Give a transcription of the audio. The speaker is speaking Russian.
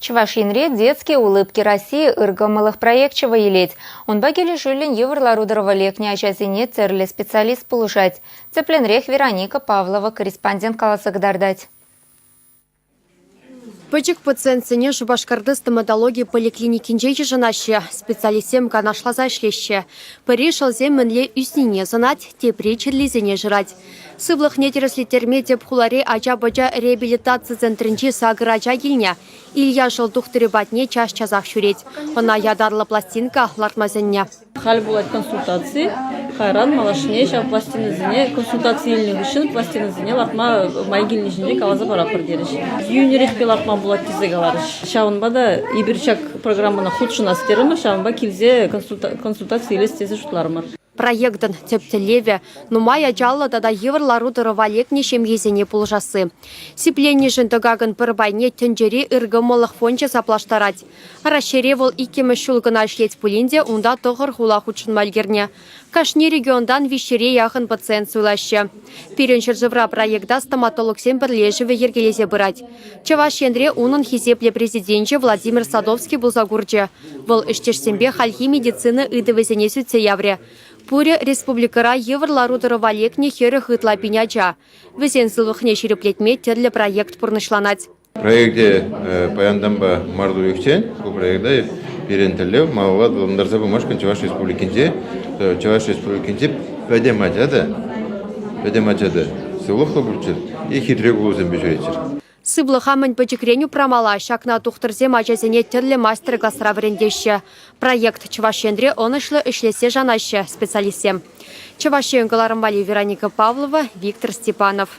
Чувашинре детские улыбки России ыргамылых проектчева елеть. Он багели жюлин еврларудорова лекня ажазине церле специалист полушать. Цепленрех Вероника Павлова, корреспондент Каласык дардать. Пычык пациентсене Шубашкарды стоматологии поликлиникинже еженаще, специалистем канашлаза шлеще. Паришал земенле үснене занать, тепри черлизене жрать. Сывлых нетереслитерме теп хуларе ача-бача реабилитация центринчи сагырача гильня. Илья жылдухтыры батне чаш-чазах шуреть. Она ядарлы пластинка лартмазенне. Хал булат консультации, хайран малашне, шав пластинызыне, консультации еліне үшін пластинызыне лартма майгиліне жінде калаза пара пырдеріш. Юнерехпе лартма булат тезег аларыш. Шавынбада ибірчак программана худшына стерімі, шавынба килзе консультации елес тезе шутларымыр. Проектын тептелеве, нумая жалла дада еврларудыры валекне шемгезене пулжасы. Сипленне жындыгагын пырбайне тенджери ыргымылық фонче саплаштарать. Расшеревол икемі шулгына шлеть пулинде унда тұғыр хула худшын мальгерне. Кашни региондан вещере яхын пациент суйлаще. Переншер живра проекта стоматолог сембірлежеве ергелезе бырать. Чавашендре унын хизепле президентче Владимир Садовский булзагурче. Вол іштешсембе хальхи медицины ыдывезене сүтсе явре. Пуре республикара еврларудыры валекне хері хытла пиняча. Візен сылвықне шереплетме терлі проект пұрнышланать. Проекте паянданба марду юхчен, бұл проекта перентілі мағылат ғылымдарса бұмашқан Чуваш республикинде, Чуваш республикинде пәдем ачады, сылықлы бұлчыр, и хитрек ұлызын бешіретшір. Сыблыхамын пачекреню прамала, шакна тухтырзе мачазене терлі мастер-классра врендеще. Проект Чувашендре онышлы ішлесе жанаще специалистем. Чувашен Галарымбали Вероника Павлова, Виктор Степанов.